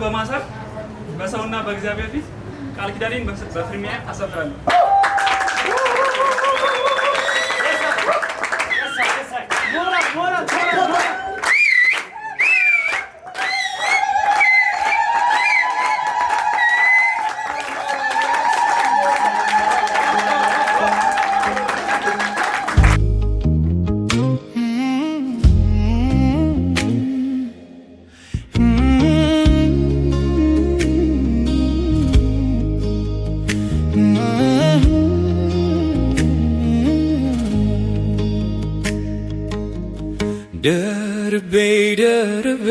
በማሳፍ በሰውና በእግዚአብሔር ፊት ቃል ኪዳኔን በፍርሚያ አሰፍራለሁ። ደርቤ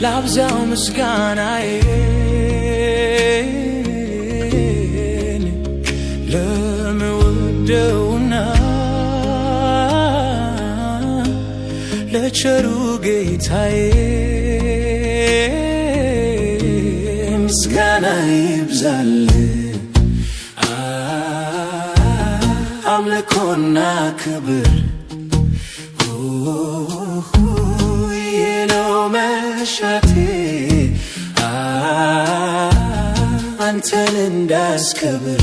ላብዛው ምስጋናዬን ለምወደውና ለቸሩ ጌታዬ ምስጋና ይብዛል አምልኮና ክብር ነው መሻቴ አንተን እንዳስከብር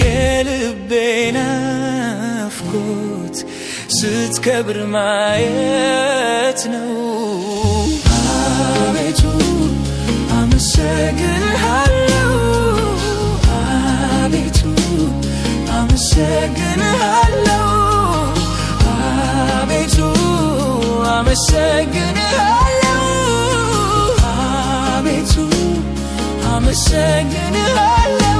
የልቤ ናፍቆት ስትከብር ማየት ነው። አቤቱ አመሰግንሃለሁ፣ አቤቱ አመሰግንሃለሁ፣ አቤቱ አመሰግንሃለሁ፣ አቤቱ አመሰግንሃለሁ።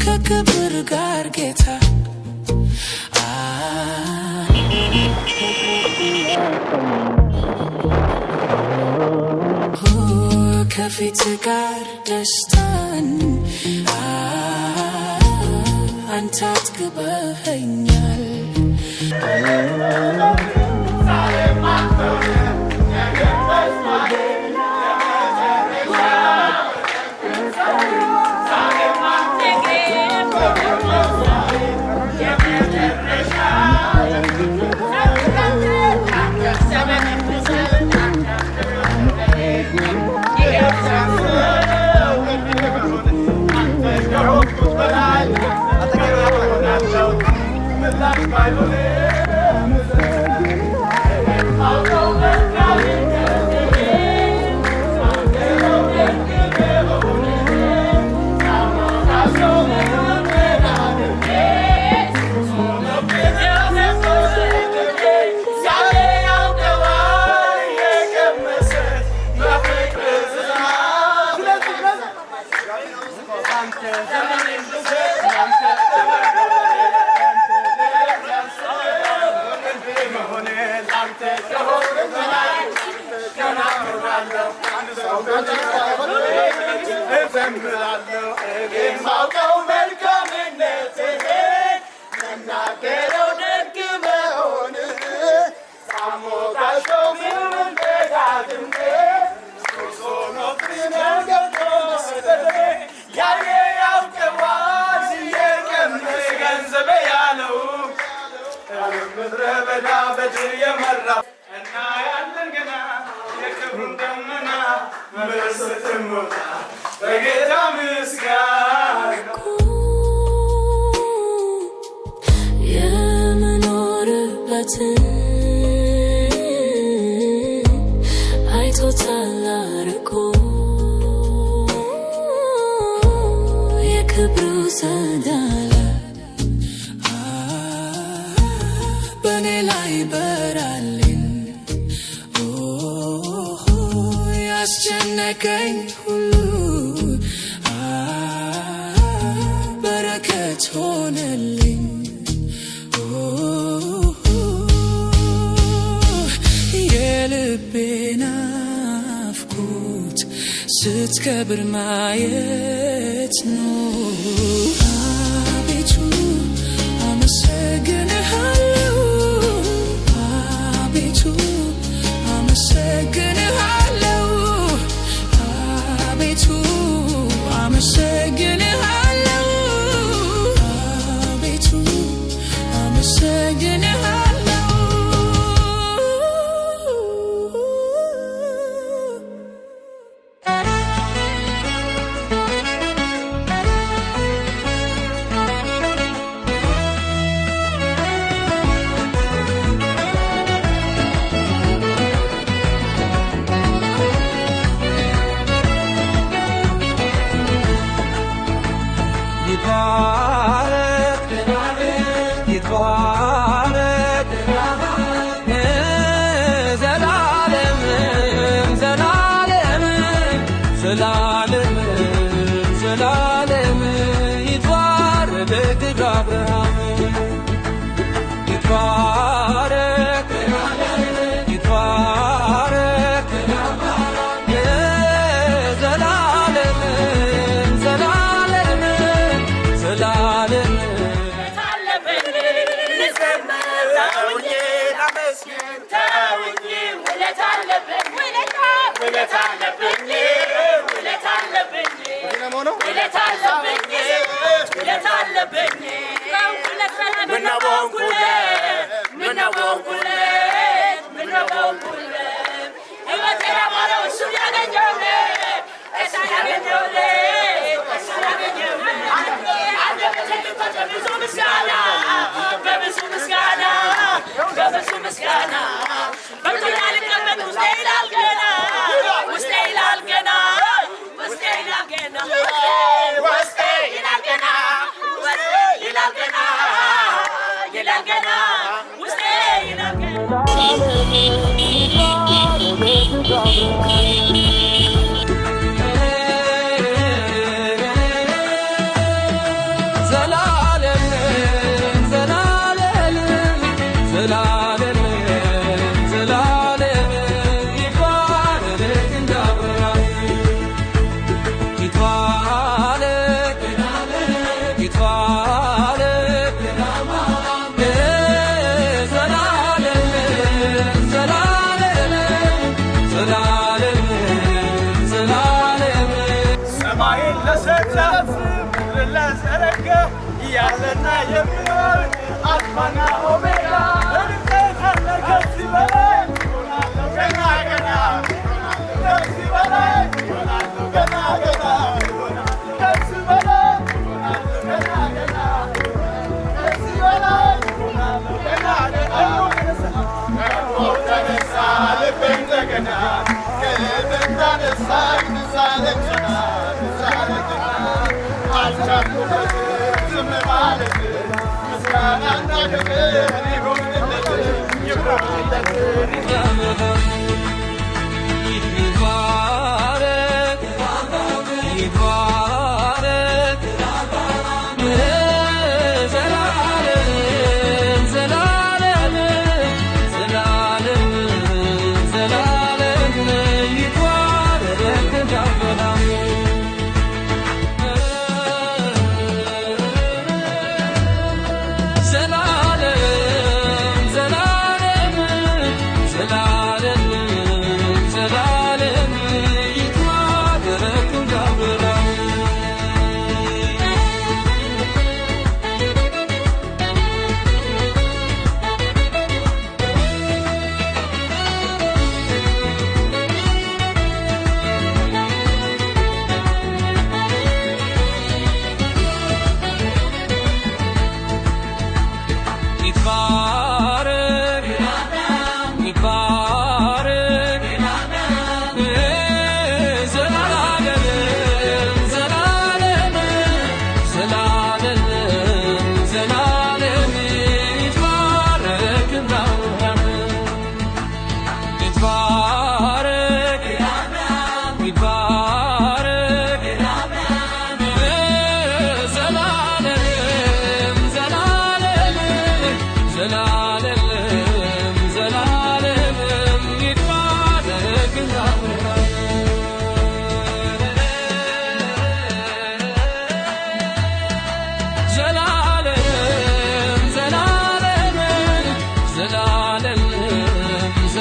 ከክብር ጋር ጌታ ከፊት ጋር ደስታን አንተ አጥግበኸኛል። በኔ ላይ በራልኝ ያስጨነቀኝ ሁሉ በረከት ሆነልኝ። የልቤ ናፍቆት ስትከብር ማየት ነው። አቤቱ አመሰግንሃለሁ፣ አቤቱ አመሰግንሃለሁ፣ አቤቱ አመሰግንሃለሁ፣ አቤቱ አመሰግንሃለሁ። ይትባረክ ዘላለም ዘላለም ዘላለም ዘላለም ይትባረክ አብርሃም ይትባረክ ይትባረክ ዘላለም ዘላለም ዘላለም ያለና የሚኖር አልፋና ኦሜጋ እንዴት አለ ከዚህ በላይ ገና ገና ከዚህ በላይ ገና ገና ከዚህ በላይ ገና ገና ከዚህ በላይ ገና ገና ተነሳ ልቤ እንደገና ከልቤን ታነሳ ንሳለችና አልቻልኩበትም ዝም ማለት ምስጋና እና ክብር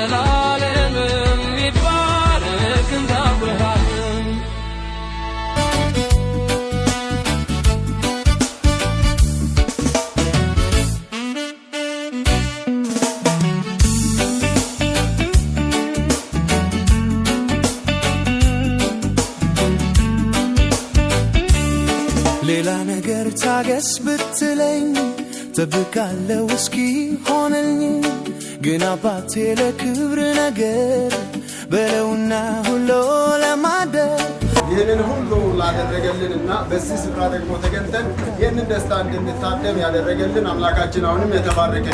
ዘላለምም ይባረክ እንደ አብርሃም ሌላ ነገር ታገስ ብትለኝ ጠብቃለሁ እስኪ ሆነኝ ግን አባቴ ለክብር ነገር በለውና ሁሉ ለማደር ይህንን ሁሉ ላደረገልንና በዚህ ስፍራ ደግሞ ተገኝተን ይህንን ደስታ እንድንታደም ያደረገልን አምላካችን አሁንም የተባረከ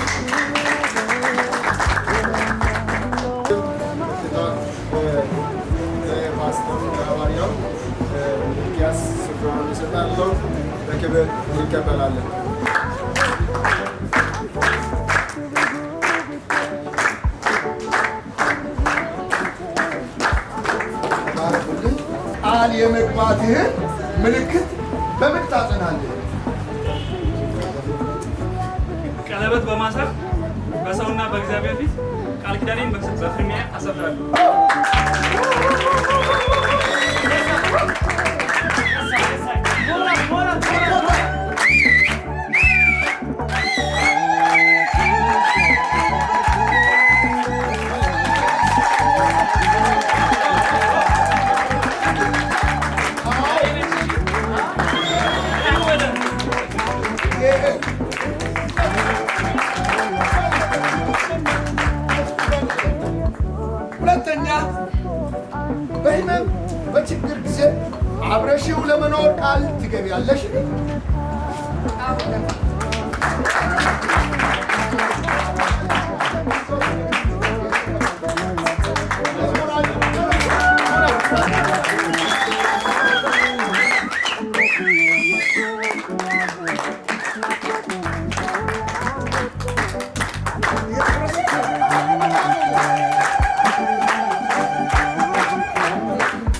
ፓስተር ሐዋርያው ሚኪያስ ስፍራውን ይሰጣሉ። በክብር ይቀበላለን። ቃል የመግባትህን ምልክት በምን ታጸናለህ? ቀለበት በማሰር በሰውና በእግዚአብሔር ፊት ቃል ኪዳኔን በፍርሚያ አሰፍራለሁ። ሁለተኛ በህመም በችግር ጊዜ አብረሽው ለመኖር ቃል ትገቢያለሽ?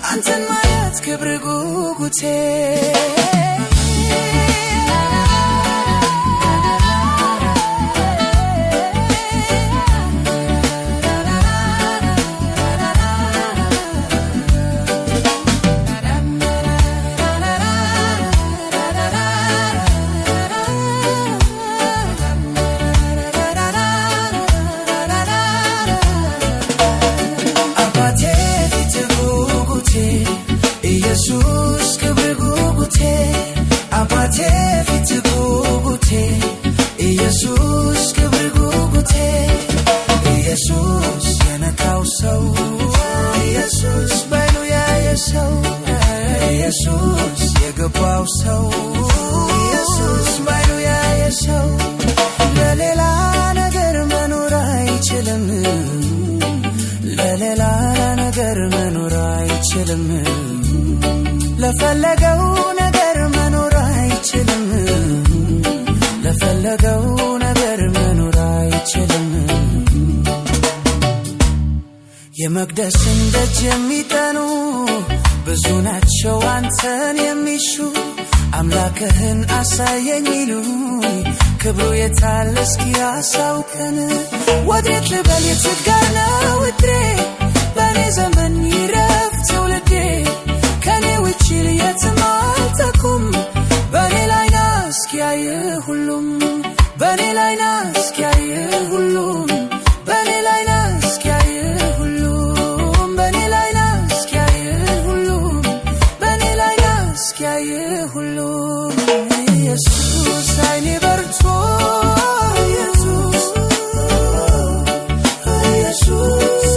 አንተን ማየት ክብር ጉጉቴ ኢየሱስ ክብር ጉጉቴ አባቴ ፊት ጉጉቴ ኢየሱስ ክብር ጉጉቴ ኢየሱስ የነካው ሰው ኢየሱስ ባይኑ ያየ ሰው ኢየሱስ የገባው ሰው ኢየሱስ ባይኑ ያየ ሰው ለሌላ ነገር መኖር አይችልም ለሌላ ነገር መኖር አይችልም ለፈለገው ነገር መኖር አይችልም ለፈለገው ነገር መኖር አይችልም የመቅደስን ደጅ የሚጠኑ ብዙ ናቸው አንተን የሚሹ አምላክህን አሳየኝ ይሉኝ ክብሩ የታለ እስኪ አሳውቀን ወዴት ልበል የት ጋር ነው እድሬ በኔ ዘመን ይረፍ ትውልዴ ከኔ ውጪ የትም አልተኩም በኔ ላይ ና እስኪ ያየ ሁሉም በኔ ላይ ና እስኪ ያየ ሁሉም በኔ ላይ ና እስኪ ያየ ሁሉም በኔ ላይ ና እስኪ ያየ ሁሉም በኔ ላይ ና እስኪ ያየ ሁሉም ኢየሱስ አይኔ በርቶ ኢየሱስ ኢየሱስ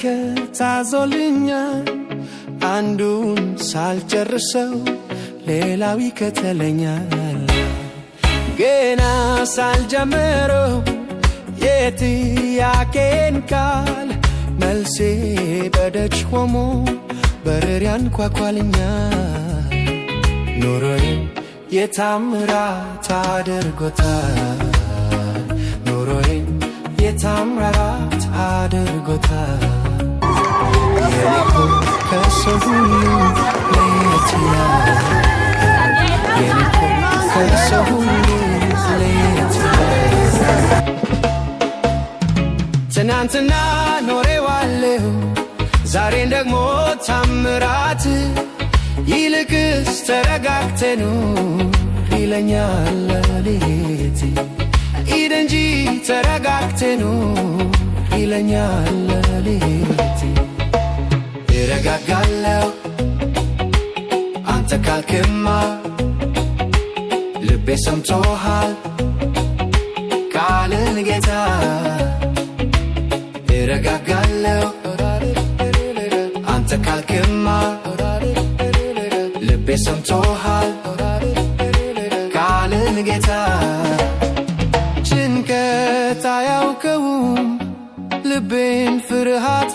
መለከት አዞልኛል አንዱን ሳልጨርሰው ሌላው ይከተለኛል ገና ሳልጀምረው የጥያቄን ቃል መልሴ በደጅ ቆሞ በር ያንኳኳልኛል ኑሮዬን የታምራት አድርጎታል ኑሮዬን የታምራት አድርጎታል የኔኮ ከሰው ሁሉ ለየት ይላል የኔኮ ከሰው ሁሉ ለየት ይላል ትናንትና ኖሬዋለሁ ዛሬን ደግሞ ታምራት ይልቅስ ተረጋግተህ ኑር ይለኛል ሌሊት ሂድ እንጂ ተረጋግተህ ኑር ይለኛል ሌሊት እረጋጋለሁ አንተ ካልክማ ልቤ ሰምቶሃል ቃልን ጌታ እረጋጋለሁ አንተ ካልክማ ልቤ ሰምቶሃል ቃልን ጌታ ጭንቀት አያውቀውም ልቤን ፍርሃት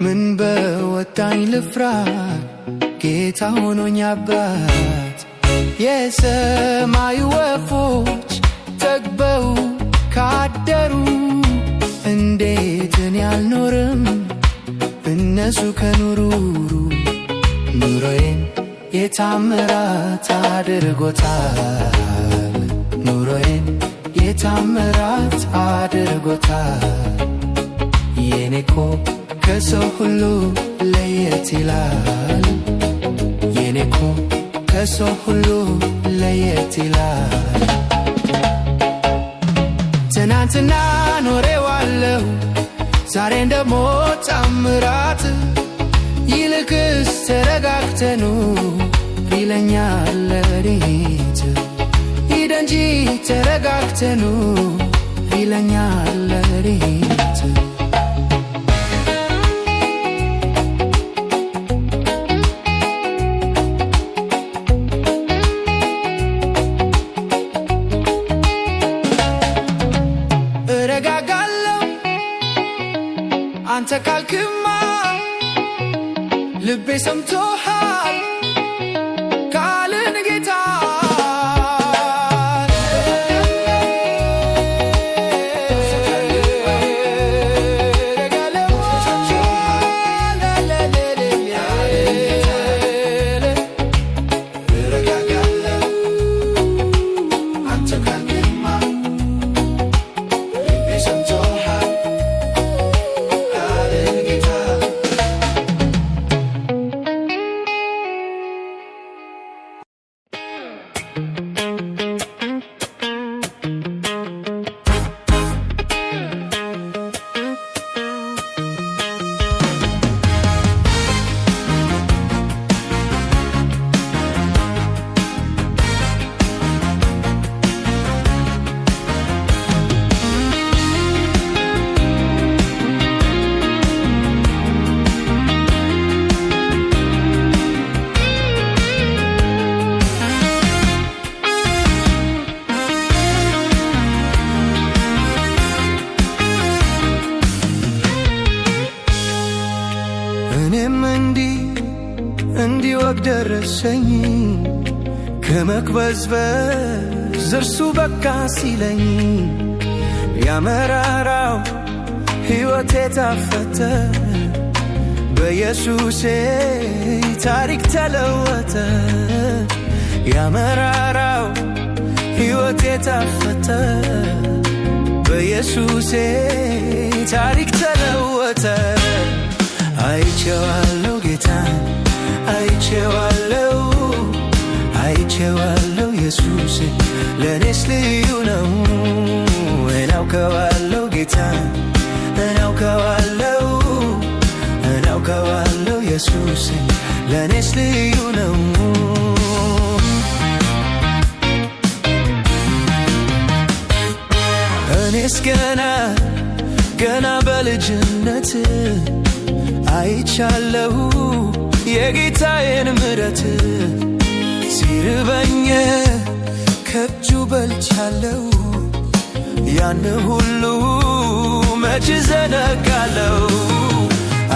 ምን በወጣኝ ልፍራ ጌታ ሆኖኝ አባት የሰማይ ወፎች ጠግበው ካደሩ እንዴት እኔ አልኖርም እነሱ ከኑሩሩ ኑሮዬን የታምራት አድርጎታል ኑሮዬን የታምራት አድርጎታል የኔኮ ከሰው ሁሉ ለየት ይላል የኔኮ ከሰው ሁሉ ለየት ይላል ትናንትና ኖሬዋለሁ ዛሬን ደግሞ ታምራት ይልቅስ ተረጋግተህ ኑር ይለኛል ሌሊት ሂድ እንጂ ተረጋግተህ ኑር ይለኛል ሌሊት እረጋጋለሁ አንተ ካልክማ ልቤ ሰምቶሃል ቃልን ጌታ እንዲወግ ደረሰኝ ከመቅበዝበዝ እርሱ በቃ ሲለኝ ያመራራው ሕይወቴ ታፈተ በኢየሱሴ ታሪክ ተለወጠ ያመራራው ሕይወቴ ታፈተ በኢየሱሴ ታሪክ ተለወጠ አይቼዋለሁ ጌታን አይቼዋለሁ አይቼዋለሁ ኢየሱስ ለኔስ ልዩ ነው እናውቀዋለሁ ጌታን እናውቀዋለሁ ኢየሱስ ለኔስ ልዩ ነው እኔስ ገና ገና በልጅነት አይቻለሁ የጌታዬን ምሕረት ሲርበኝ ከእጁ በልቻለሁ ያን ሁሉ መች ዘነጋለሁ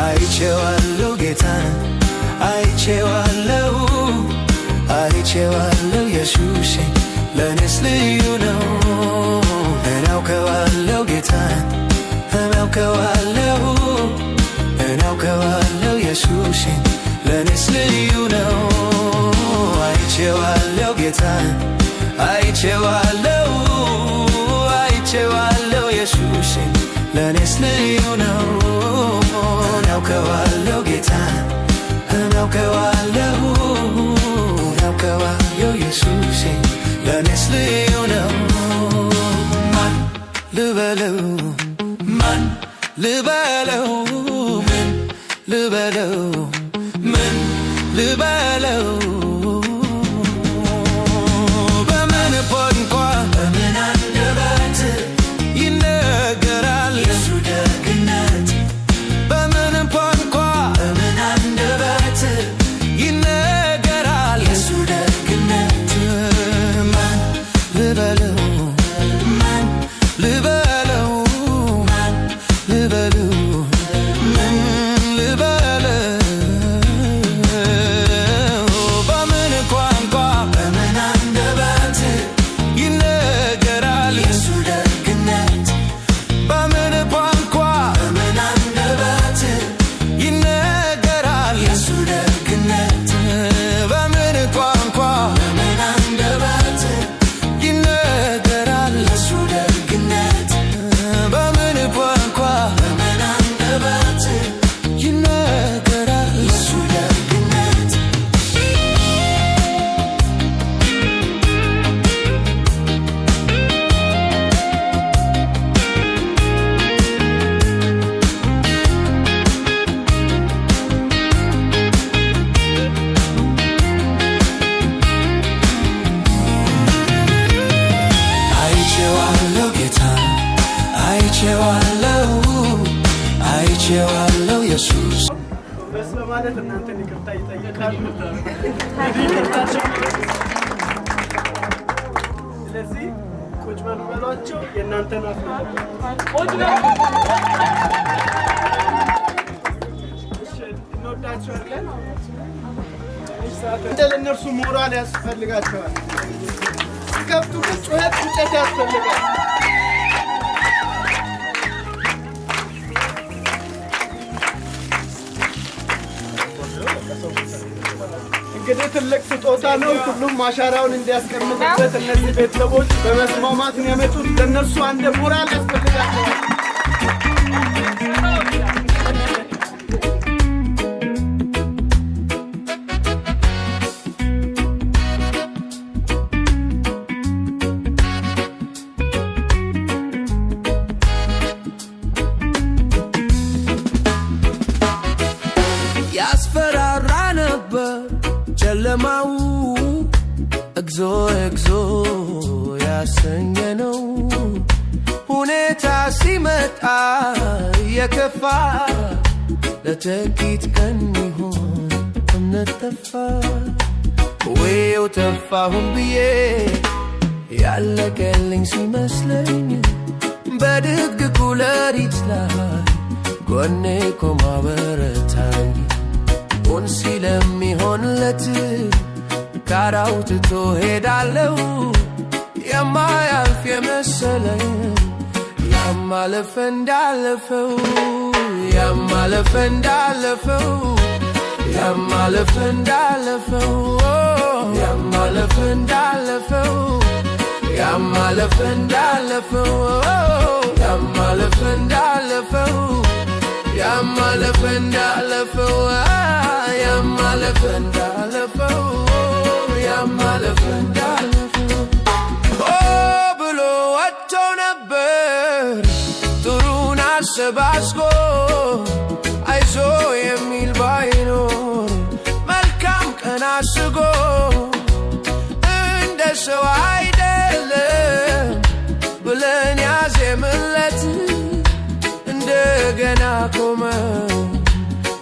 አይቼዋለሁ ጌታን አይቼዋለሁ አይቼዋለሁ ኢየሱሴን ለኔስ ልዩ ነው እናውቀዋለሁ ጌታን እናውቀዋለሁ እናውቀዋለሁ ኢየሱሴን ለኔስ ልዩ ነው አይቼዋለሁ ጌታን አይቼዋለሁ አይቼዋለሁ ኢየሱሴን ለኔስ ልዩ ነው እናውቀዋለሁ ጌታን እናውቀዋለሁ እናውቀዋለሁ ኢየሱሴን ለኔስ ልዩ ነው ማን ልበለው ማን ልበለው ምን ልበለው ምን ልበለው በምን ቋንቋ በምን አንደበት ይነገራል የሱ ደግነት በምን ቋንቋ በምን አንደበት ይነገራል የሱ ደግነት ማን ልበለው ማን ልበለው ማን ልበለው ምን ልበለው በምን ቋንቋ በምን አንደበት ይነገራል የሱ ደግነት በምን ቋንቋ በምን አንደበት ይነገራል የሱ ደግነት በምን ቋንቋ በምን አንደበት ይነገራል የሱ ደግነት በምን ቋንቋ በምን አንደበት ይነገራል የሱ ደግነት አይቼዋለሁ ጌታን አይቼዋለሁ አይቼዋለሁ ኢየሱስ በስ በማለት እናንተን ይቅርታ ይጠይቃሉ ስለዚህ ቁጭ በሉ በሏቸው የእናንተን አፍ ነው ቁጭ በሉ እንወዳቸዋለን እንደ ለእነርሱ ሞራል ያስፈልጋቸዋል ሲከፍቱ ግን ጩኸት ጩኸት ያስፈልጋል እንግዲህ ትልቅ ስጦታ ነው ሁሉም አሻራውን እንዲያስቀምጥበት እነዚህ ቤተሰቦች በመስማማት ነው የመጡት ለእነርሱ አንድ ሞራል ያስፈልጋቸዋል ያስፈራራ ነበር ጨለማው እግዚኦ እግዚኦ ያሰኘ ነው ሁኔታ ሲመጣ የከፋ ለጥቂት ቀን ይሆን እምነት ጠፋ ወይው ተፋሁን ብዬ ያለቀልኝ ሲመስለኝ በድቅድቁ ሌሊት ላይ ጎኔ ቆሞ አበረታኝ ሆን ሲለሚሆንለት ጋራው ትቶ ሄዳለው የማያልፍ የመሰለኝ ያማለፈ እንዳለፈው ያማለፈ እንዳለፈው ያማለፈ እንዳለፈው ያማለፈ እንዳለፈው ያማለፈ እንዳለፈው ያማለፈ እንዳለፈው ያማለፈ እንዳለፈው ያማለፈ እንዳለፈው ያማለፈ እንዳለፈው ብሎ ወጥቶ ነበር ጥሩን አሰባስቦ አይዞ የሚል ባይኖር መልካም ቀን አስጎ እንደ ሰው አይደለም ብለን ያዜምለት ነው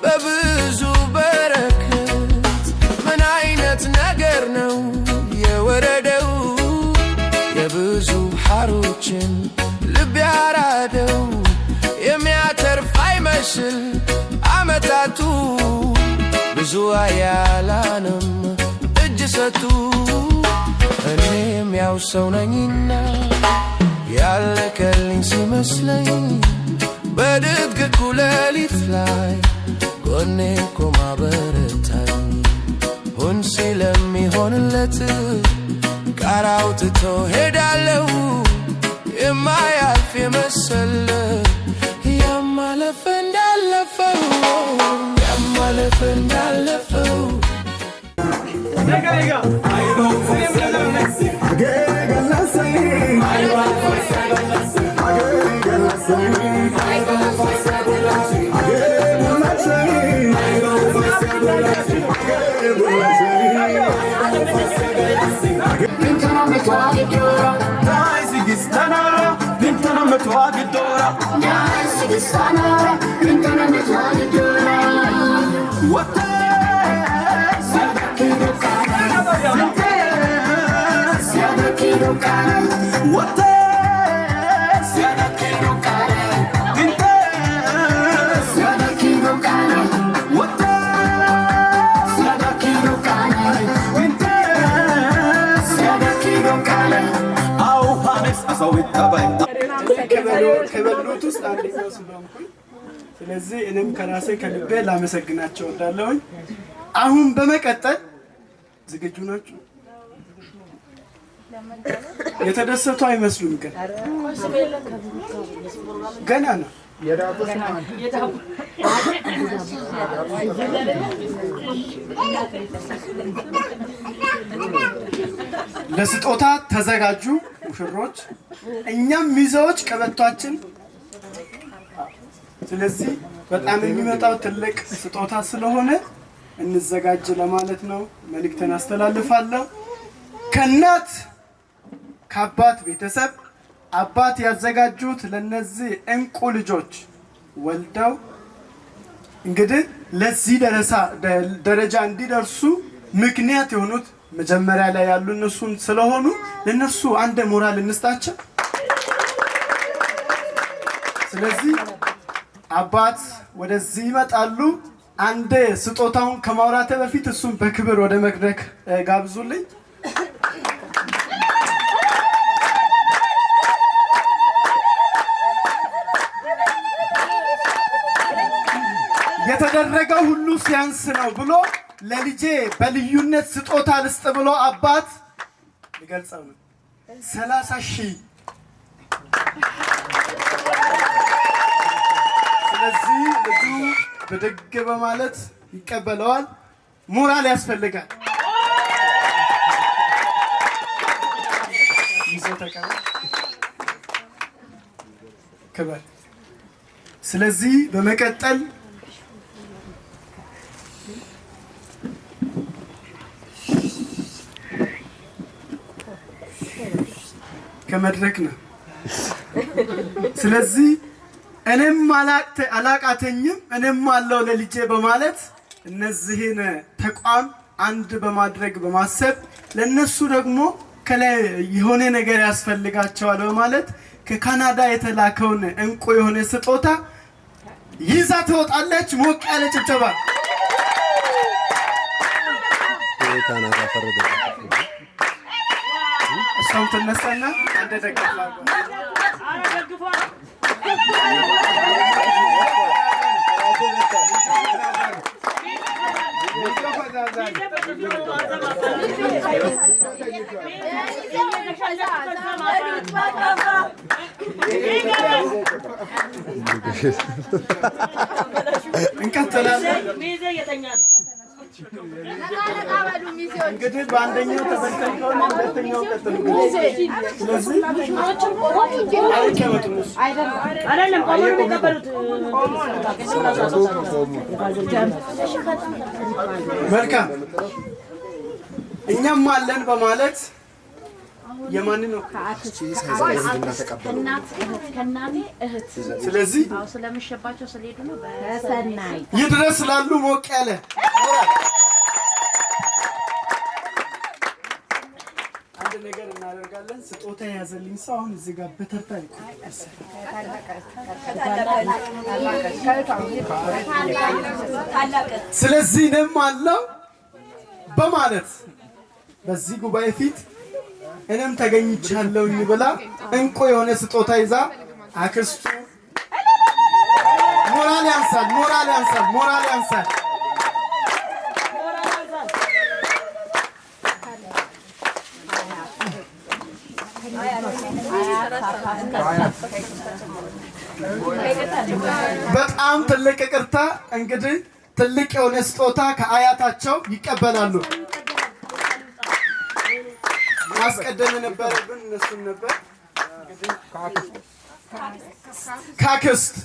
በብዙ በረከት ምን አይነት ነገር ነው የወረደው የብዙ ሐሮችን ልብ ያራደው የሚያተርፍ አይመስል አመታቱ ብዙ አያላንም እጅ ሰጡ እኔም ያው ሰው ነኝና ያለቀልኝ ሲመስለኝ በድቅቁ ሌሊት ላይ ጎኔ ቆማ በረታኝ ሁን ስለሚሆንለት ቃል አውጥቶ ሄዳለሁ የማያልፍ የመሰለ ያማለፈ እንዳለፈው ያማለፈ እንዳለፈው ከበሉት ውስጥ አንደኛው ስለሆንኩኝ ስለዚህ እኔም ከራሴ ከልቤ ላመሰግናቸው እንዳለሁኝ። አሁን በመቀጠል ዝግጁ ናችሁ? የተደሰቱ አይመስሉም ገና ነው። ለስጦታ ተዘጋጁ ሙሽሮች፣ እኛም ሚዜዎች ቀበቷችን። ስለዚህ በጣም የሚመጣው ትልቅ ስጦታ ስለሆነ እንዘጋጅ ለማለት ነው። መልእክትን አስተላልፋለሁ። ከእናት ከአባት ቤተሰብ አባት ያዘጋጁት ለነዚህ እንቁ ልጆች ወልደው እንግዲህ ለዚህ ደረጃ እንዲደርሱ ምክንያት የሆኑት መጀመሪያ ላይ ያሉ እነሱን ስለሆኑ ለነሱ አንድ ሞራል እንስጣቸው። ስለዚህ አባት ወደዚህ ይመጣሉ። አንድ ስጦታውን ከማውራቴ በፊት እሱን በክብር ወደ መድረክ ጋብዙልኝ። የተደረገው ሁሉ ሲያንስ ነው ብሎ ለልጄ በልዩነት ስጦታ ልስጥ ብሎ አባት ይገልጸው ነው 30,000። ስለዚህ ልጁ ብድግ በማለት ይቀበለዋል። ሞራል ያስፈልጋል። ይዘው ተቀበል ክብር። ስለዚህ በመቀጠል ከመድረክ ነው። ስለዚህ እኔም አላቃተኝም እኔም አለው ለልጄ በማለት እነዚህን ተቋም አንድ በማድረግ በማሰብ ለነሱ ደግሞ ከላይ የሆነ ነገር ያስፈልጋቸዋል በማለት ከካናዳ የተላከውን እንቁ የሆነ ስጦታ ይዛ ትወጣለች። ሞቅ ያለ ጭብጨባ። ካናዳ ፈረደ እሷም ትነሳና አንድ ደግፋለሁ። እንቀጥላለን። እንግዲህ በአንደኛው ተበልተን ከሆነ ሁለተኛው ቀጥሉ። ስለዚህ አይደለም ቆመን የሚቀበሉት። መልካም እኛም አለን በማለት የማን ነው ከናቴ እህት ስለዚህ አው ስለምሸባቸው ስለሄዱ ነው በሰናይ ይድረስ ላሉ ሞቅ ያለ አንድ ነገር እናደርጋለን ስጦታ ያዘልኝ ሰው አሁን እዚህ ጋር በተርታ ይቆያል ስለዚህ ነም አለው በማለት በዚህ ጉባኤ ፊት እኔም ተገኝቻለሁኝ ብላ እንቆ የሆነ ስጦታ ይዛ አክስቱ ሞራል ያንሳል በጣም ትልቅ ይቅርታ እንግዲህ ትልቅ የሆነ ስጦታ ከአያታቸው ይቀበላሉ አስቀደም ነበርብን እነሱን ነበር ካክስት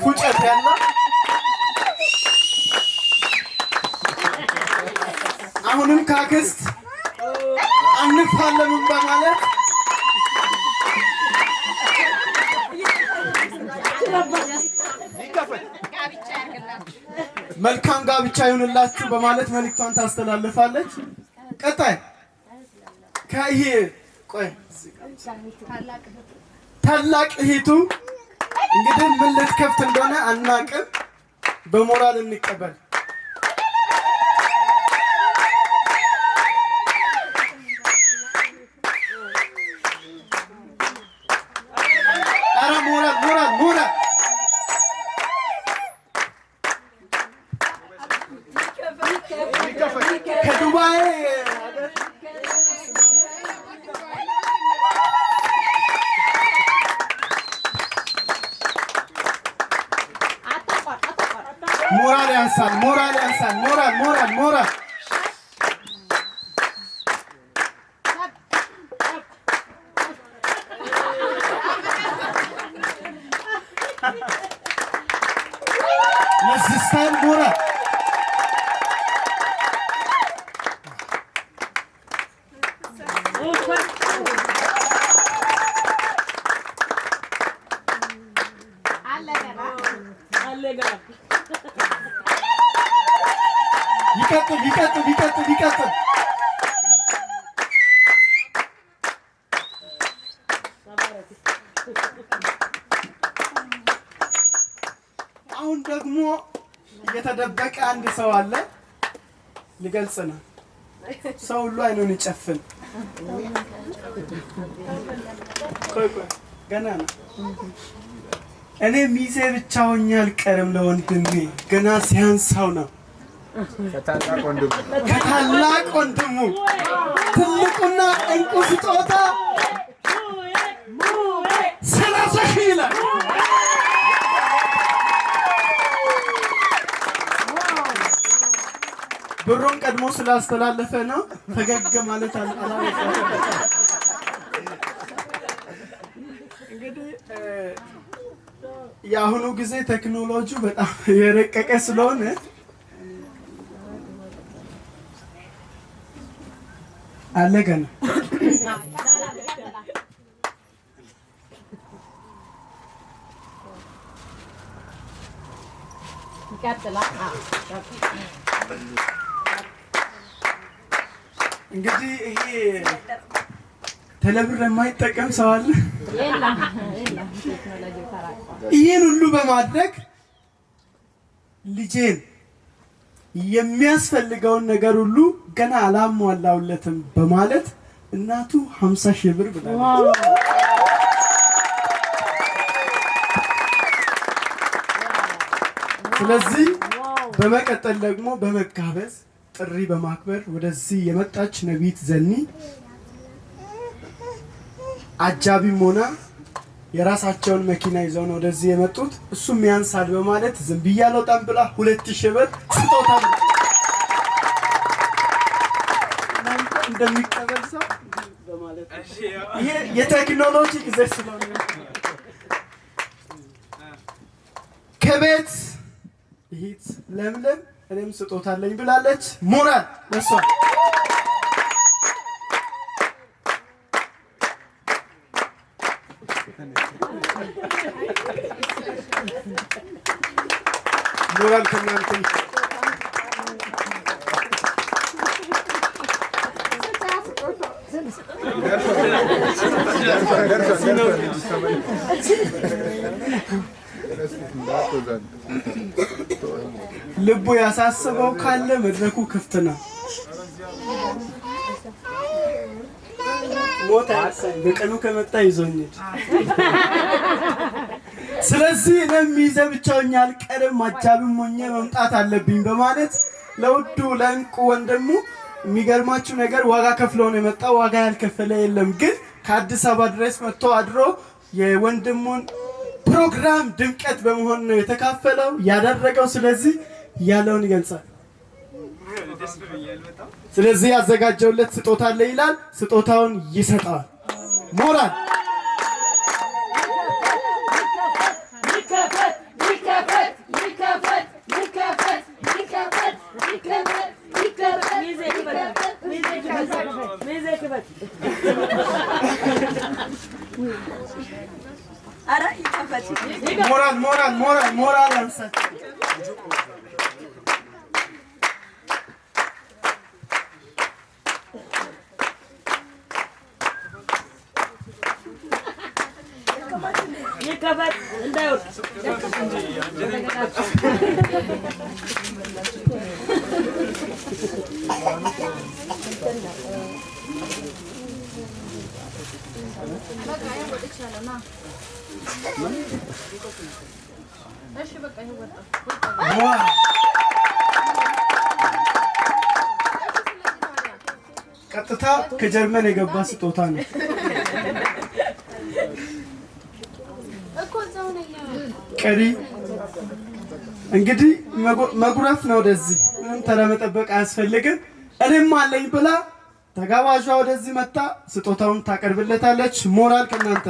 ፉጨት ያለ አሁንም ካክስት አንፋለምም በማለት መልካም ጋብቻ ይሁንላችሁ በማለት መልእክቷን ታስተላልፋለች ቀጣይ ከይሄ ቆይ ታላቅ እህቱ እንግዲህ ምን ልትከፍት እንደሆነ አናቅም በሞራል እንቀበል አረ ሞራል ከዱባይ ሞራል ያንሳል ለስስታን ሞራል ይቀጥል አሁን ደግሞ የተደበቀ አንድ ሰው አለ ሊገልጽ ነው ሰው ሁሉ አይኑን ይጨፍን ቆይ ገና ነው እኔ ሚዜ ብቻ ሆኜ አልቀርም ለወንድሜ ገና ሲያንሳው ነው ከታላቅ ወንድሙ ትልቁና እንቁ ስጦታ 30,000 ይላል ብሩን ቀድሞ ስላስተላለፈ ነው ፈገግ ማለት እንግዲህ የአሁኑ ጊዜ ቴክኖሎጂ በጣም የረቀቀ ስለሆነ አለገና እንግዲህ ይሄ ቴሌብር የማይጠቀም ሰው አለ ይሄን ሁሉ በማድረግ ልጄን የሚያስፈልገውን ነገር ሁሉ ገና አላሟላውለትም በማለት እናቱ 50,000 ብር ብላለች ስለዚህ በመቀጠል ደግሞ በመጋበዝ ጥሪ በማክበር ወደዚህ የመጣች ነቢት ዘኒ አጃቢም ሆና የራሳቸውን መኪና ይዘው ነው ወደዚህ የመጡት እሱም ያንሳል በማለት ዝም ብያለው ጠንብላ 2,000 ብር ስጦታ እንደሚቀበል ሰው በማለት ይሄ የቴክኖሎጂ ጊዜ ስለሆነ ከቤት ይሄት ለምለም እኔም ስጦታ አለኝ ብላለች። ሞራል ለሷ። ሞራል ከእናንተ ልቡ ያሳስበው ካለ መድረኩ ክፍት ነው። ሞታ በቀኑ ከመጣ ይዞኝ ስለዚህ ለሚይዘ ብቻውኛል ቀደም አጃብም ሆኜ መምጣት አለብኝ በማለት ለውዱ ለንቁ ወንድሙ የሚገርማችሁ ነገር ዋጋ ከፍሎ ነው የመጣው። ዋጋ ያልከፈለ የለም። ግን ከአዲስ አበባ ድረስ መጥቶ አድሮ የወንድሙን ፕሮግራም ድምቀት በመሆን ነው የተካፈለው ያደረገው። ስለዚህ ያለውን ይገልጻል። ስለዚህ ያዘጋጀውለት ስጦታ አለ ይላል። ስጦታውን ይሰጣል። ሞራል ሞራል አንሳት ይከፈት እንዳይወጣ ቀጥታ ከጀርመን የገባ ስጦታ ነው። ቀሪ እንግዲህ መጉረፍ ነው። ወደዚህ ምንም ተለመጠበቅ አያስፈልግም። እኔም አለኝ ብላ ተጋባዥዋ ወደዚህ መጣ ስጦታውን ታቀርብለታለች። ሞራል ከናንተ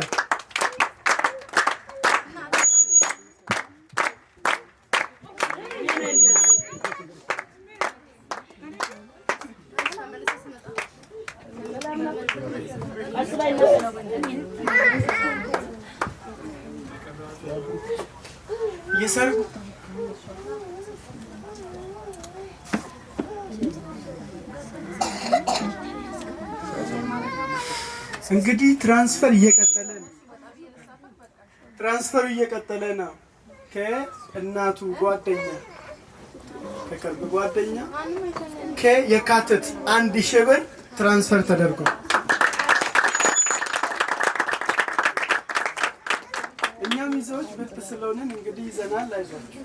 የሰርጉ እንግዲህ ትራንስፈር እየቀጠለ ነው። ከእናቱ ጓደኛ ከቅርብ ጓደኛ ከየካቲት 1000 ብር ትራንስፈር ተደርጎ እኛም ይዘዎች ብልጥ ስለሆነን እንግዲህ ይዘናል። አይዟችሁ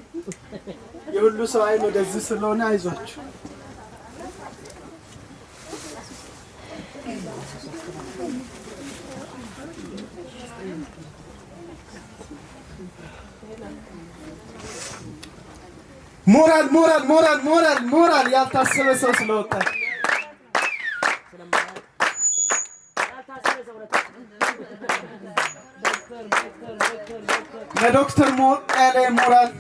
የሁሉ ሰው አይን ወደዚህ ስለሆነ አይዟችሁ። ሞራል ያልታሰበ ሰው ስለወጣ ለዶክተር ሞጣለ ሞራል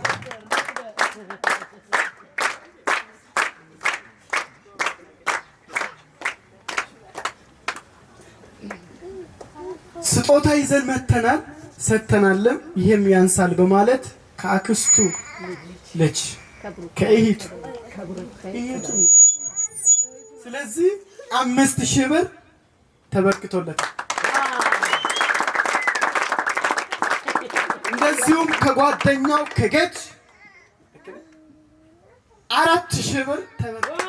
ስጦታ ይዘን መተናል ሰተናልም። ይሄም ያንሳል በማለት ከአክስቱ ልጅ ከእህቱ ስለዚህ 5000 ብር ተበርክቶለታል። እንደዚሁም ከጓደኛው ከገድ 4000 ብር ተበርክቶለታል።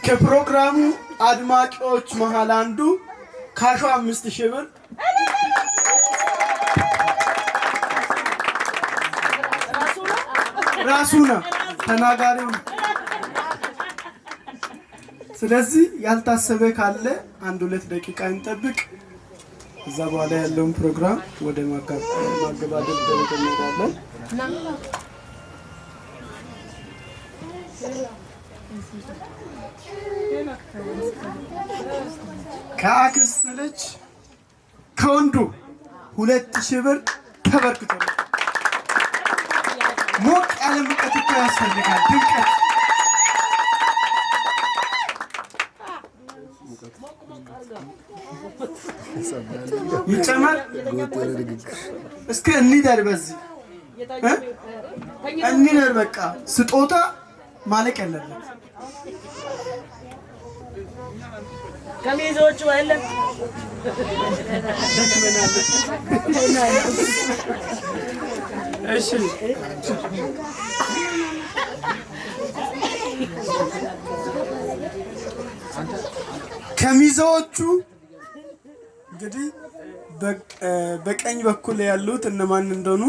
ከፕሮግራሙ አድማቂዎች መሃል አንዱ ካሾ 5000 ብር ራሱ ነው ተናጋሪው። ስለዚህ ያልታሰበ ካለ 1-2 ደቂቃ እንጠብቅ። እዛ በኋላ ያለውን ፕሮግራም ወደ ማገባደድ ደረጃ እንሄዳለን። ከአክስት ልጅ ከወንዱ 2000 ብር ተበርክቷል። ሞቅ ያለ ሙቀት እኮ ያስፈልጋል። ድምቀት ይጨመር። እስከ እንሂድ በዚህ እንሂድ። በቃ ስጦታ ማለቅ ያለበት ከሚዜዎቹ አይደለም። እሺ ከሚዜዎቹ እንግዲህ በቀኝ በኩል ያሉት እነማን እንደሆኑ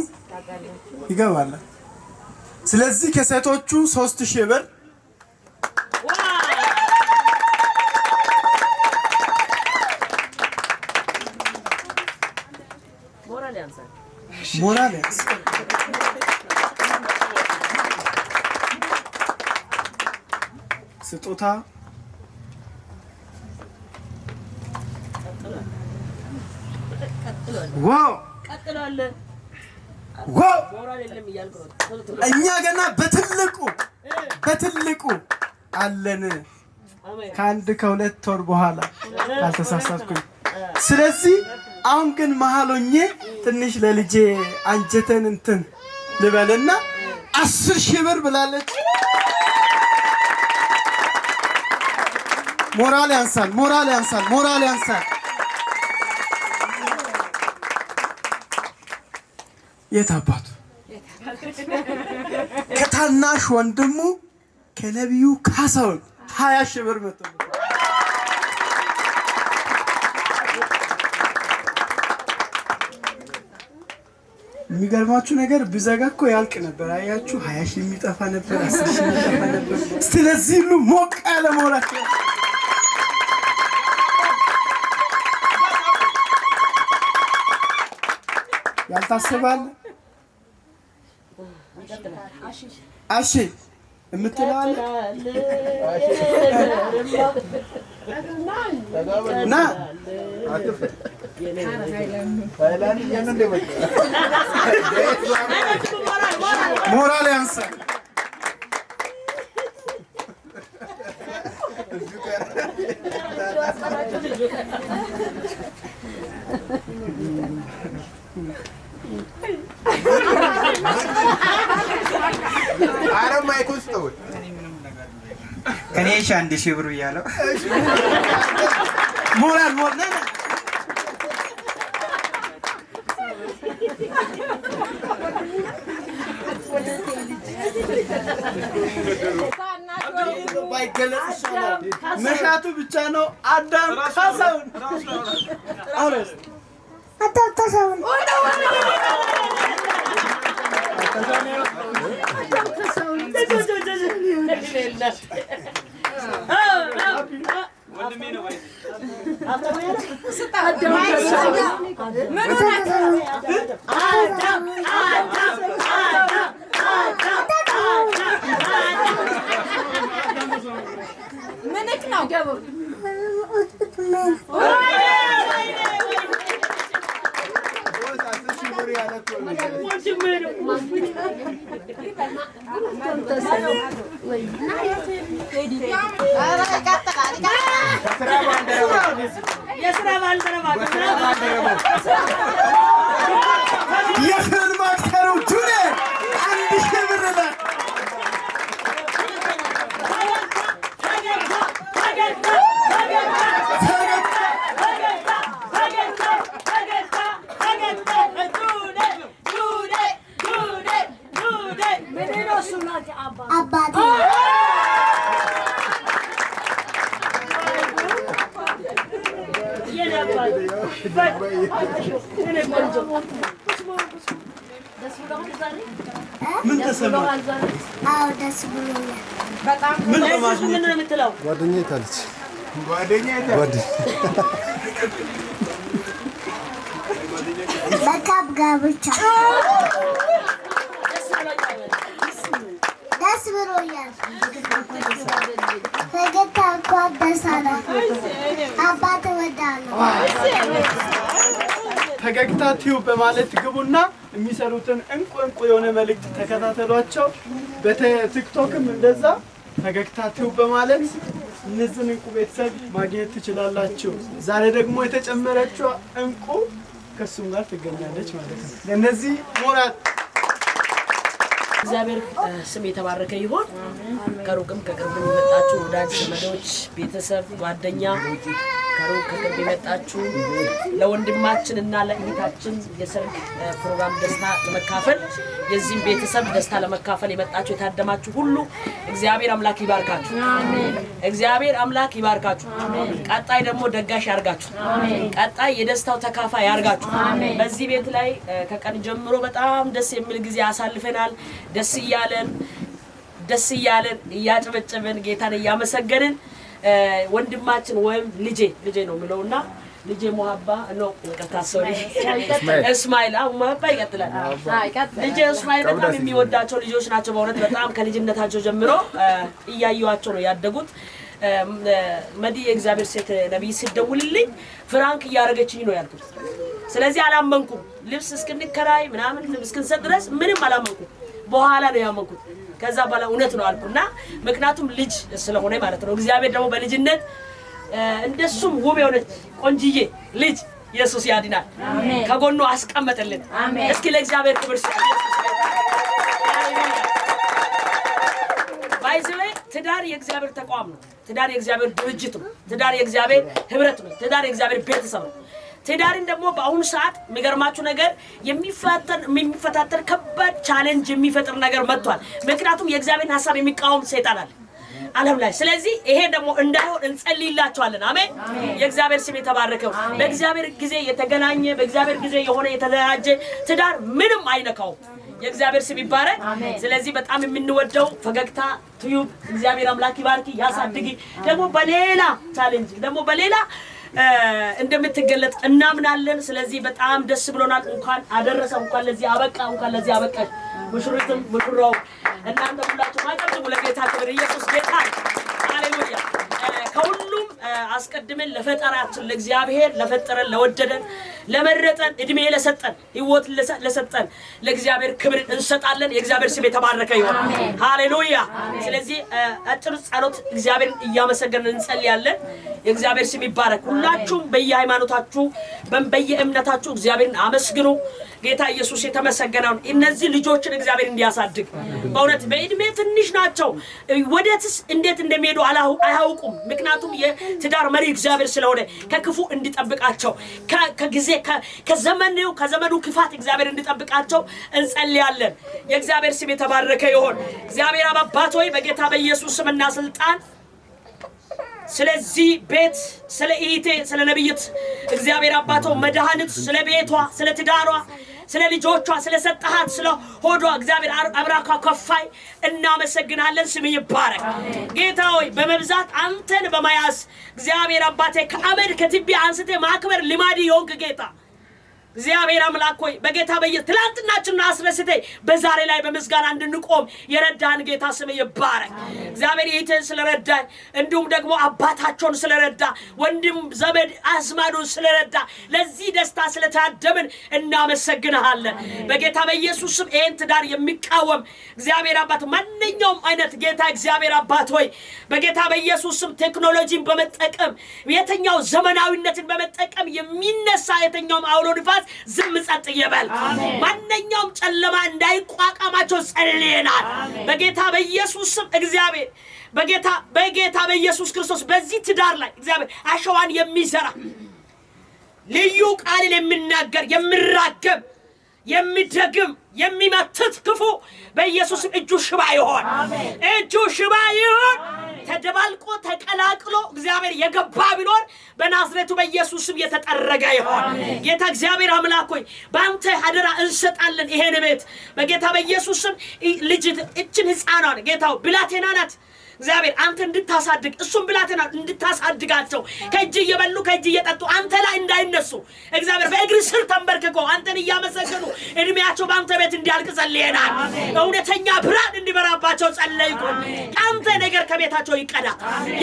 ይገባል። ስለዚህ ከሴቶቹ 3000 ብር ሞራል ያንሳል። ስጦታ ዋው ዋው! እኛ ገና በትልቁ አለን ከአንድ ከሁለት ወር በኋላ ካልተሳሳትኩኝ። ስለዚህ አሁን ግን መሀል ሆኜ ትንሽ ለልጄ አንጀተን እንትን ልበልና 10000 ብር ብላለች። ሞራል ያንሳል። የት አባቱ ከታናሽ ወንድሙ ከነቢዩ ካሳውን 20000 ብር መጥቶ የሚገርማችሁ ነገር ብዘጋ እኮ ያልቅ ነበር። አያችሁ 20000 የሚጠፋ ነበር፣ 10000 የሚጠፋ ነበር። ስለዚህ ሁሉ ሞቅ ያለ ሞራል ያልታሰባል። አሺ የምትለው ና ሞራል ያንሳል። እኔ 1000 ብር እያለው ሞራል መሻቱ ብቻ ነው። አዳም ካሳውን የፊልም አክተሩ ጁኒየር 1000 ብር ነው። ምን ተሰማ? አዎ ደስ ብሎኛል በጣም። ምን ተማሽ? ምን ነው የምትለው? ጓደኛዬ ታለች። በካብ ጋብቻ ደስ ብሎኛል። ፈገግታ እንኳን ደስ አለ። አባት እወዳለሁ። ፈገግታ ቲዩብ በማለት ግቡና የሚሰሩትን እንቁ የሆነ መልእክት ተከታተሏቸው። በቲክቶክም እንደዛ ፈገግታ ቲዩብ በማለት እነዚህን እንቁ ቤተሰብ ማግኘት ትችላላችሁ። ዛሬ ደግሞ የተጨመረችው እንቁ ከሱም ጋር ትገኛለች ማለት ነው። ለነዚህ ሞራል እግዚአብሔር ስም የተባረከ ይሁን። ከሩቅም ከቅርብም የመጣችሁ ወዳጅ ዘመዶች፣ ቤተሰብ፣ ጓደኛ ከሩቅ ከቅርብ የመጣችሁ ለወንድማችንና ለእህታችን የሰርግ ፕሮግራም ደስታ ለመካፈል የዚህም ቤተሰብ ደስታ ለመካፈል የመጣችሁ የታደማችሁ ሁሉ እግዚአብሔር አምላክ ይባርካችሁ። አሜን። እግዚአብሔር አምላክ ይባርካችሁ። አሜን። ቀጣይ ደግሞ ደጋሽ ያርጋችሁ። አሜን። ቀጣይ የደስታው ተካፋይ ያርጋችሁ። አሜን። በዚህ ቤት ላይ ከቀን ጀምሮ በጣም ደስ የሚል ጊዜ አሳልፈናል። ደስ እያለን እያጨበጨበን ጌታን እያመሰገንን ወንድማችን ወይም ልጄ ነው ምለውና ልጄ ሙሀባ ነው ከታሰሪ እስማኤል ሙሀባ ይቀጥላል። ልጄ እስማኤል በጣም የሚወዳቸው ልጆች ናቸው። በእውነት በጣም ከልጅነታቸው ጀምሮ እያዩዋቸው ነው ያደጉት። መዲ የእግዚአብሔር ሴት ነብይ ሲደውልልኝ ፍራንክ እያረገችኝ ነው ያልኩት። ስለዚህ አላመንኩም። ልብስ እስክንከራይ ምናምን ልብስ እስክንሰጥ ድረስ ምንም አላመንኩም። በኋላ ነው ያመንኩት። ከዛ በኋላ እውነት ነው አልኩና ምክንያቱም ልጅ ስለሆነ ማለት ነው። እግዚአብሔር ደግሞ በልጅነት እንደሱም ውብ የሆነች ቆንጂዬ ልጅ ኢየሱስ ያድናል ከጎኑ አስቀመጠልን። እስኪ ለእግዚአብሔር ክብር ሲል ባይዘዌ ትዳር የእግዚአብሔር ተቋም ነው። ትዳር የእግዚአብሔር ድርጅት ነው። ትዳር የእግዚአብሔር ህብረት ነው። ትዳር የእግዚአብሔር ቤተሰብ ነው። ትዳርን ደግሞ በአሁኑ ሰዓት የሚገርማችሁ ነገር የሚፈታተን ከባድ ቻሌንጅ የሚፈጥር ነገር መጥቷል። ምክንያቱም የእግዚአብሔርን ሐሳብ የሚቃወም ሰይጣን አለ ዓለም ላይ። ስለዚህ ይሄ ደግሞ እንዳይሆን እንጸልይላችኋለን። አሜን። የእግዚአብሔር ስም የተባረከው። በእግዚአብሔር ጊዜ የተገናኘ በእግዚአብሔር ጊዜ የሆነ የተደራጀ ትዳር ምንም አይነካውም። የእግዚአብሔር ስም ይባረክ። ስለዚህ በጣም የምንወደው ፈገግታ ቲዩብ እግዚአብሔር አምላክ ይባርክ ያሳድግ። ደግሞ በሌላ ቻሌንጅ ደግሞ በሌላ እንደምትገለጥ እናምናለን። ስለዚህ በጣም ደስ ብሎናል። እንኳን አደረሰ፣ እንኳን ለዚህ አበቃሽ ሙሽሪትም ሙሽራው እናንተ ሁላችሁ ማጨብጭቡ ለጌታ ክብር። ኢየሱስ ጌታ ሃሌሉያ። ከሁሉም አስቀድመን ለፈጠራችን ለእግዚአብሔር ለፈጠረን ለወደደን ለመረጠን እድሜ ለሰጠን ህይወት ለሰጠን ለእግዚአብሔር ክብር እንሰጣለን። የእግዚአብሔር ስም የተባረከ ይሁን። ሃሌሉያ። ስለዚህ አጭር ጸሎት እግዚአብሔርን እያመሰገንን እንጸልያለን። የእግዚአብሔር ስም ይባረክ። ሁላችሁም በየሃይማኖታችሁ በየእምነታችሁ እግዚአብሔርን አመስግኑ። ጌታ ኢየሱስ የተመሰገነው እነዚህ ልጆችን እግዚአብሔር እንዲያሳድግ በእውነት በእድሜ ትንሽ ናቸው። ወደትስ እንዴት እንደሚሄዱ አያውቁም። ምክንያቱም የትዳር መሪ እግዚአብሔር ስለሆነ ከክፉ እንዲጠብቃቸው ከዘመኑ ክፋት እግዚአብሔር እንዲጠብቃቸው እንጸልያለን። የእግዚአብሔር ስም የተባረከ ይሁን። እግዚአብሔር አባት ሆይ በጌታ በኢየሱስ ስምና ስልጣን ስለዚህ ቤት ስለ ኢቴ ስለ ነብይት እግዚአብሔር አባቶ መድኃኒት ስለ ቤቷ ስለ ትዳሯ ስለ ልጆቿ ስለ ሰጣሃት ስለ ሆዷ እግዚአብሔር አብራካ ከፋይ እናመሰግናለን። ስም ይባረክ። ጌታ ሆይ በመብዛት አንተን በመያዝ እግዚአብሔር አባቴ ከአመድ ከትቢያ አንስተ ማክበር ልማዲ ይሆንክ ጌታ እግዚአብሔር አምላክ ሆይ በጌታ ትላንትናችንን አስረስተ በዛሬ ላይ በመስጋና እንድንቆም የረዳን ጌታ ስም ይባረክ። እግዚአብሔር ይህን ስለረዳ እንዲሁም ደግሞ አባታቸውን ስለረዳ ወንድም ዘመድ አዝማዱን ስለረዳ ለዚህ ደስታ ስለታደምን እናመሰግንሃለን። በጌታ በኢየሱስ ስም ይህን ትዳር የሚቃወም እግዚአብሔር አባት ማንኛውም አይነት ጌታ እግዚአብሔር አባት ሆይ በጌታ በኢየሱስ ስም ቴክኖሎጂን በመጠቀም የትኛው ዘመናዊነትን በመጠቀም የሚነሳ የትኛውም አውሎ ንፋስ ዝም ጸጥ ይበል። ማንኛውም ጨለማ እንዳይቋቋማቸው ጸልየናል። በጌታ በኢየሱስ ስም እግዚአብሔር በጌታ በኢየሱስ ክርስቶስ በዚህ ትዳር ላይ እግዚአብሔር አሸዋን የሚዘራ ልዩ ቃልን የሚናገር የሚራገም የሚደግም የሚመትት ክፉ በኢየሱስ እጁ ሽባ ይሆን። እጁ ሽባ ይሆን። ተደባልቆ ተቀላቅሎ እግዚአብሔር የገባ ቢኖር በናዝሬቱ በኢየሱስ ስም የተጠረገ ይሆን። ጌታ እግዚአብሔር አምላክ ሆይ ባንተ አደራ እንሰጣለን። ይሄን ቤት በጌታ በኢየሱስ ስም ልጅ እችን ህፃናን ጌታው ብላቴና ናት እግዚአብሔር አንተ እንድታሳድግ እሱም ብላቴና እንድታሳድጋቸው ከእጅ እየበሉ ከእጅ እየጠጡ አንተ ላይ እንዳይነ እንዲነሱ እግዚአብሔር በእግር ስር ተንበርክኮ አንተን ያመሰግኑ እድሜያቸው ባንተ ቤት እንዲያልቅ ጸልየናል እውነተኛ ብርሃን እንዲበራባቸው ጸልይኩ ያንተ ነገር ከቤታቸው ይቀዳ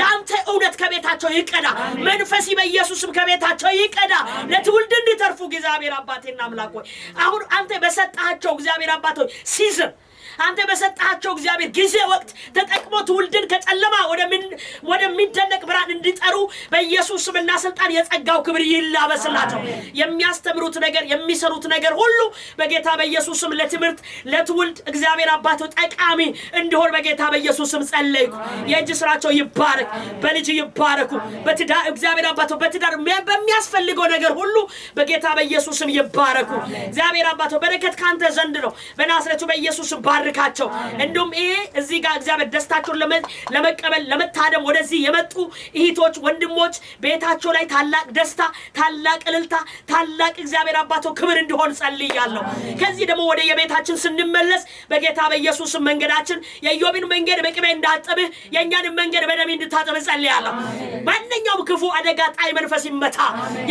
ያንተ እውነት ከቤታቸው ይቀዳ መንፈስ በኢየሱስም ከቤታቸው ይቀዳ ለትውልድ እንዲተርፉ እግዚአብሔር አባቴና አምላክ ሆይ አሁን አንተ በሰጣቸው እግዚአብሔር አባቴ ሲዝን አንተ በሰጣቸው እግዚአብሔር ጊዜ ወቅት ተጠቅሞ ትውልድን ከጨለማ ወደሚደነቅ ብርሃን እንዲጠሩ በኢየሱስ ስምና ስልጣን የጸጋው ክብር ይላበስላቸው የሚያስተምሩት ነገር የሚሰሩት ነገር ሁሉ በጌታ በኢየሱስ ስም ለትምህርት ለትውልድ እግዚአብሔር አባቶ ጠቃሚ እንዲሆን በጌታ በኢየሱስ ስም ጸልይኩ የእጅ ስራቸው ይባረክ በልጅ ይባረኩ በትዳር እግዚአብሔር አባቶ በትዳር በሚያስፈልገው ነገር ሁሉ በጌታ በኢየሱስ ስም ይባረኩ እግዚአብሔር አባቶ በረከት ካንተ ዘንድ ነው በናዝሬቱ በኢየሱስ ስም ባርካቸው እንደም እዚህ ጋር እግዚአብሔር ደስታቸውን ለመቀበል ለመታደም ወደዚህ የመጡ እህቶች ወንድሞች ቤታቸው ላይ ታላቅ ደስታ ታላቅ እልልታ ታላቅ እግዚአብሔር አባቶ ክብር እንዲሆን ጸልያለሁ ከዚህ ደግሞ ወደ የቤታችን ስንመለስ በጌታ በኢየሱስ መንገዳችን የኢዮብን መንገድ በቅቤ እንዳጠብህ የኛን መንገድ በደም እንድታጠብ ጸልያለሁ ማንኛውም ክፉ አደጋ ጣይ መንፈስ ይመታ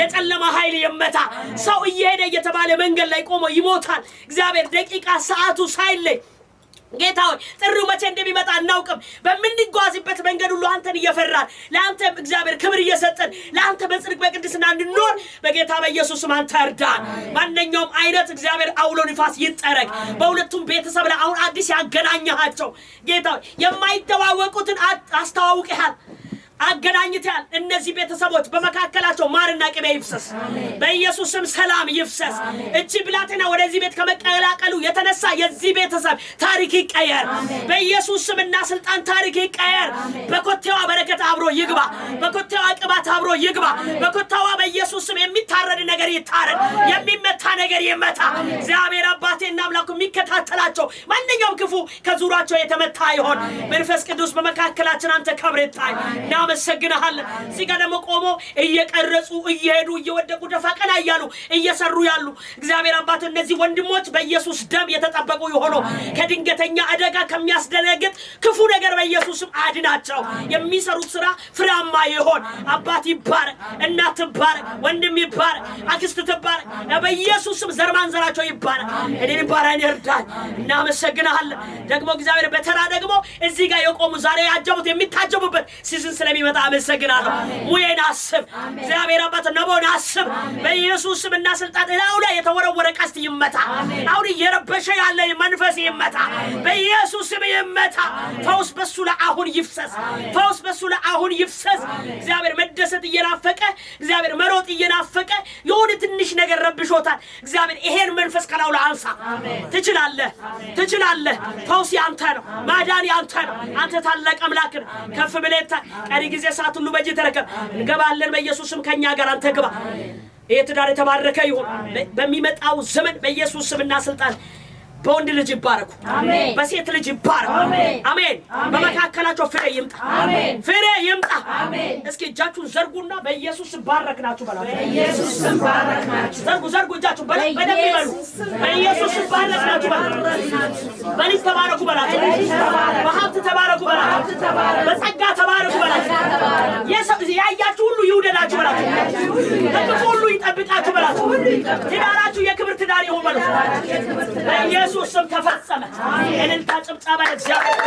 የጨለማ ኃይል ይመታ ሰው እየሄደ እየተባለ መንገድ ላይ ቆሞ ይሞታል እግዚአብሔር ደቂቃ ሰዓቱ ሳይለይ ጌታው ጥሪው መቼ እንደሚመጣ እናውቅም በመንጓዝበት መንገድ ሁሉ አንተን እየፈራን ለአንተ እግዚአብሔር ክብር እየሰጠን ለአንተ በጽድቅ በቅድስና እንድንኖር በጌታ በኢየሱስ ማንተ እርዳን ማንኛውም አይነት እግዚአብሔር አውሎ ንፋስ ይጠረቅ በሁለቱም ቤተሰብ ላይ አሁን አዲስ ያገናኛቸው ጌታው የማይተዋወቁትን አስተዋውቀሃል አገናኝታል እነዚህ ቤተሰቦች በመካከላቸው ማርና ቅቤ ይፍሰስ በኢየሱስ ስም ሰላም ይፍሰስ እቺ ብላቴና ወደዚህ ቤት ከመቀላቀሉ የተነሳ የዚህ ቤተሰብ ታሪክ ይቀየር በኢየሱስ ስምና ስልጣን ታሪክ ይቀየር በኮቴዋ በረከት አብሮ ይግባ በኮቴዋ ቅባት አብሮ ይግባ በኮቴዋ በኢየሱስ ስም የሚታረድ ነገር ይታረድ የሚመታ ነገር ይመታ እግዚአብሔር አባቴና አምላኩ የሚከታተላቸው ማንኛውም ክፉ ከዙራቸው የተመታ ይሆን መንፈስ ቅዱስ በመካከላችን አንተ ከብረታይ እናመሰግናለን እዚህ ጋር ደግሞ ቆሞ እየቀረጹ እየሄዱ እየወደቁ ደፋቀና ያያሉ እየሰሩ ያሉ እግዚአብሔር አባቱ እነዚህ ወንድሞች በኢየሱስ ደም የተጠበቁ ይሆኑ ከድንገተኛ አደጋ ከሚያስደነግጥ ክፉ ነገር በኢየሱስም አድናቸው የሚሰሩት ስራ ፍራማ ይሆን አባት ይባረክ እናት ይባረክ ወንድም ይባረክ አክስት ትባረክ በኢየሱስም ዘርማንዘራቸው ይባረክ እኔን ባራን ይርዳኝ እናመሰግናለን ደግሞ እግዚአብሔር በተራ ደግሞ እዚህ ጋር የቆሙ ዛሬ ያጀቡት የሚታጀቡበት ሲዝን ስለሚመጣ አመሰግናለሁ ሙዬን አስብ እግዚአብሔር አባት ነቦን አስብ በኢየሱስ ስምና ስልጣን ላውላ የተወረወረ ቀስት ይመታ አሁን እየረበሸ ያለ መንፈስ ይመታ በኢየሱስ ስም ይመታ ፈውስ በሱ ላይ አሁን ይፍሰስ ፈውስ በሱ ላይ አሁን ይፍሰስ እግዚአብሔር መደሰት እየናፈቀ እግዚአብሔር መሮጥ እየናፈቀ የሆነ ትንሽ ነገር ረብሾታል እግዚአብሔር ይሄን መንፈስ ከላውላ አንሳ ትችላለህ ፈውስ ያንተ ነው ማዳን ያንተ ነው አንተ ታላቅ አምላክ ከፍ ብለህ ቀሪ ጊዜ ሰዓት ሁሉ በእጅ ተረከብ እንገባለን በኢየሱስ ስም ከኛ ጋር አንተ ግባ የትዳር የተባረከ ይሁን በሚመጣው ዘመን በኢየሱስ ስምና ስልጣን በወንድ ልጅ ይባረኩ አሜን በሴት ልጅ ይባረኩ አሜን በመካከላቸው ፍሬ ይምጣ አሜን እስኪ እጃችሁን ዘርጉና በኢየሱስ ባረክናችሁ በላችሁ በኢየሱስ ባረክናችሁ ዘርጉ እጃችሁን በደንብ ይበሉ በኢየሱስ ባረክናችሁ በልጅ ተባረኩ በላችሁ በሀብት ተባረኩ በላችሁ በጸጋ ተባረኩ በላችሁ ያያችሁ ሁሉ ይውደዳችሁ በላችሁ ከክፉ ሁሉ ይጠብቃችሁ በላችሁ ትዳራችሁ የክብር ትዳር ይሁን በላችሁ ኢየሱስ ስም ተፈጸመ እልልታ ጭብጨባ ለእግዚአብሔር